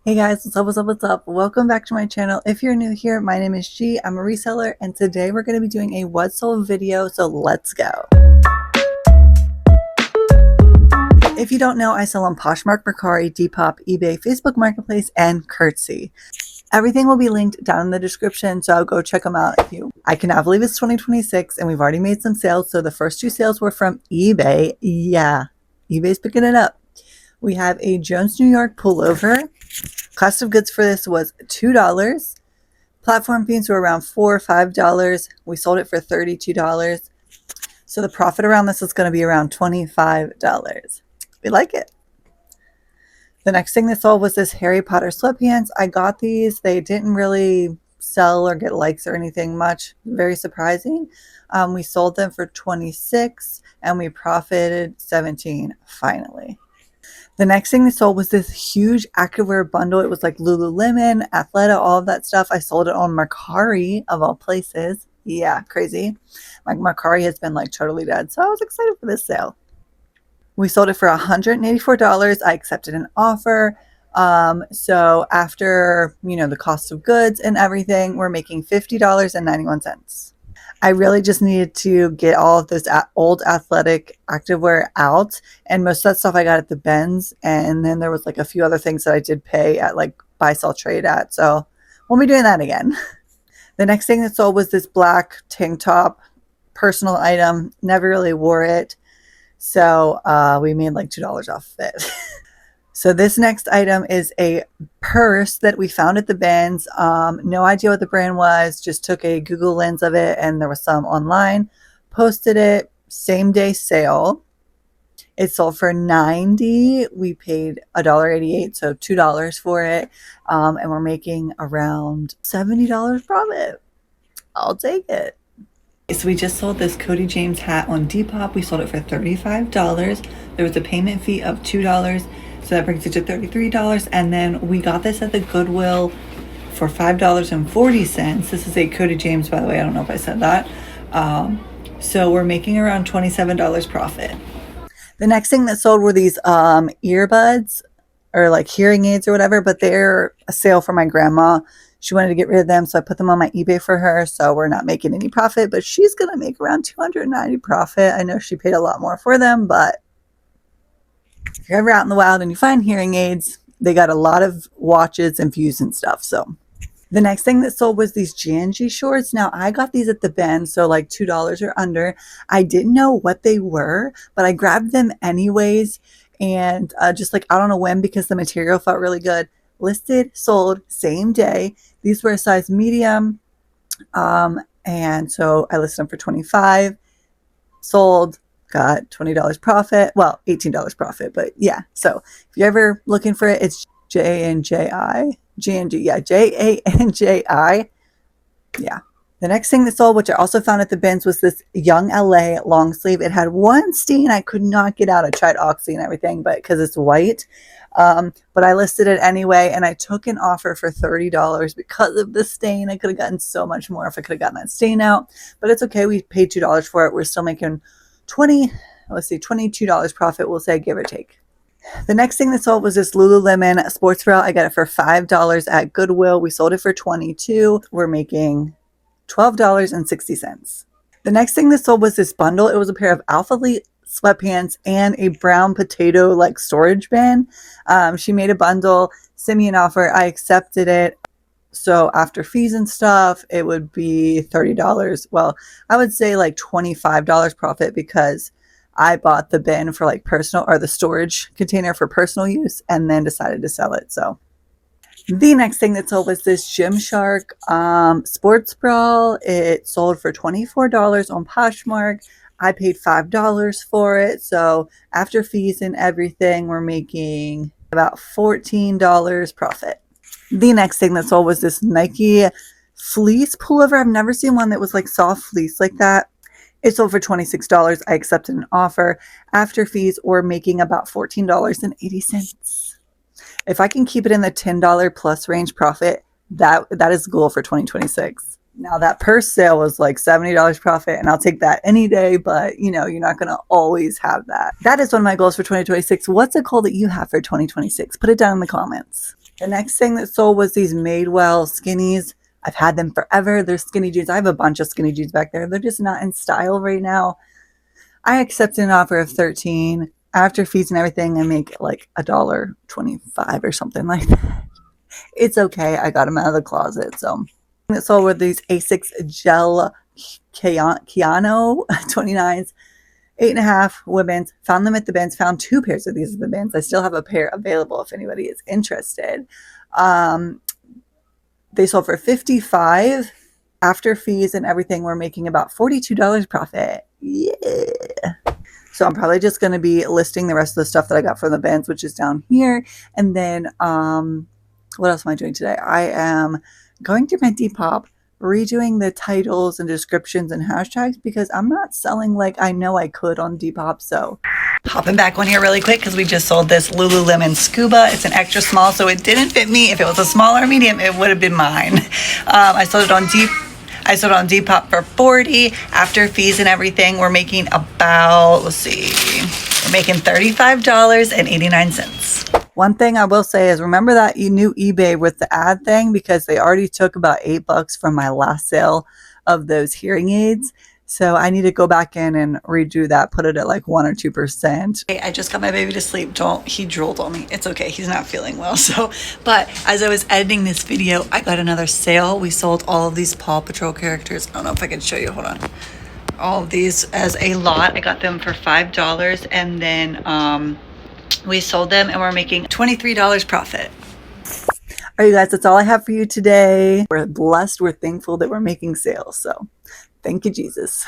Hey guys, what's up? Welcome back to my channel. If you're new here, my name is G. I'm a reseller, and today we're going to be doing a what sold video, so let's go. If you don't know, I sell on Poshmark, Mercari, Depop, eBay, Facebook Marketplace, and Curtsy. Everything will be linked down in the description, so go check them out if you. I cannot believe it's 2026 and we've already made some sales. So the first two sales were from eBay. Yeah, eBay's picking it up. We have a Jones, New York pullover. Cost of goods for this was $2. Platform fees were around $4 or $5. We sold it for $32. So the profit around this is going to be around $25. We like it. The next thing that sold was this Harry Potter sweatpants. I got these. They didn't really sell or get likes or anything much. Very surprising. We sold them for $26 and we profited $17 finally. The next thing we sold was this huge activewear bundle. It was like 𝔹𝕌𝕊𝕊𝕬, Athleta, all of that stuff. I sold it on Mercari, of all places. Yeah, crazy. Like Mercari has been like totally dead. So I was excited for this sale. We sold it for $184. I accepted an offer. So after, the cost of goods and everything, we're making $50.91. I really just needed to get all of this old athletic activewear out, and most of that stuff I got at the bins, and then there was like a few other things that I did pay at like buy sell trade at, so we'll be doing that again. The next thing that sold was this black tank top, personal item. Never really wore it, so we made like $2 off of it. So this next item is a purse that we found at the bins. No idea what the brand was, just took a Google lens of it, and there was some online. Posted it, same day sale. It sold for $90. We paid $1.88, so $2 for it. And we're making around $70 profit. I'll take it. So we just sold this Cody James hat on Depop. We sold it for $35. There was a payment fee of $2. So that brings it to $33. And then we got this at the Goodwill for $5.40. This is a Cody James, by the way. I don't know if I said that. So we're making around $27 profit. The next thing that sold were these earbuds, or like hearing aids or whatever, but they're a sale for my grandma. She wanted to get rid of them, so I put them on my eBay for her. So we're not making any profit, but she's going to make around $290 profit. I know she paid a lot more for them, but if you're ever out in the wild and you find hearing aids, they got a lot of watches and views and stuff. So the next thing that sold was these Janji shorts. Now I got these at the bin, so like $2 or under. I didn't know what they were, but I grabbed them anyways, and just like out on a whim because the material felt really good. Listed, sold, same day. These were a size medium, and so I listed them for $25, sold, got $20 profit. Well, $18 profit, but yeah. So if you're ever looking for it, it's Janji. Yeah, Janji. Yeah. The next thing that sold, which I also found at the bins, was this Young LA long sleeve. It had one stain I could not get out. I tried Oxy and everything, but because it's white. But I listed it anyway, and I took an offer for $30 because of the stain. I could have gotten so much more if I could have gotten that stain out, but it's okay. We paid $2 for it. We're still making $22 profit, we'll say, give or take. The next thing that sold was this 𝔹𝕌𝕊𝕬 sports bra. I got it for $5 at Goodwill. We sold it for $22. We're making $12.60. The next thing that sold was this bundle. It was a pair of Alpha Elite sweatpants and a brown potato like storage bin. She made a bundle, sent me an offer. I accepted it. So after fees and stuff, it would be $30. Well, I would say like $25 profit because I bought the bin for like personal, or the storage container for personal use, and then decided to sell it. So the next thing that sold was this Gymshark sports bra. It sold for $24 on Poshmark. I paid $5 for it. So after fees and everything, we're making about $14 profit. The next thing that sold was this Nike fleece pullover. I've never seen one that was like soft fleece like that. It sold for $26. I accepted an offer. After fees, we're making about $14.80. If I can keep it in the $10 plus range profit, that is the goal for 2026. Now that purse sale was like $70 profit, and I'll take that any day, but you're not going to always have that. That is one of my goals for 2026. What's a goal that you have for 2026? Put it down in the comments. The next thing that sold was these Madewell skinnies. I've had them forever. They're skinny jeans. I have a bunch of skinny jeans back there. They're just not in style right now. I accepted an offer of $13. After fees and everything, I make like $1.25 or something like that. It's okay. I got them out of the closet. So that sold were these Asics Gel Keanu 29s, 8.5 women's. Found them at the bins. Found 2 pairs of these at the bins. I still have a pair available if anybody is interested. They sold for $55. After fees and everything, we're making about $42 profit. Yeah. So I'm probably just going to be listing the rest of the stuff that I got from the bins, which is down here. And then what else am I doing today? I am going through my Depop, redoing the titles and descriptions and hashtags because I'm not selling like I know I could on Depop. So hopping back on here really quick because we just sold this 𝔹𝕊𝕊𝕊 Scuba. It's an extra small, so it didn't fit me. If it was a small or medium, it would have been mine. I sold it on Depop for $40. After fees and everything, we're making about, let's see, we're making $35.89. One thing I will say is remember that new eBay with the ad thing, because they already took about $8 from my last sale of those hearing aids. So I need to go back in and redo that, put it at like 1 or 2%. Hey, I just got my baby to sleep. He drooled on me. It's okay. He's not feeling well. But as I was editing this video, I got another sale. We sold all of these Paw Patrol characters. I don't know if I can show you. Hold on. All of these as a lot. I got them for $5, and then we sold them and we're making $23 profit. All right, you guys, that's all I have for you today. We're blessed. We're thankful that we're making sales. So thank you, Jesus.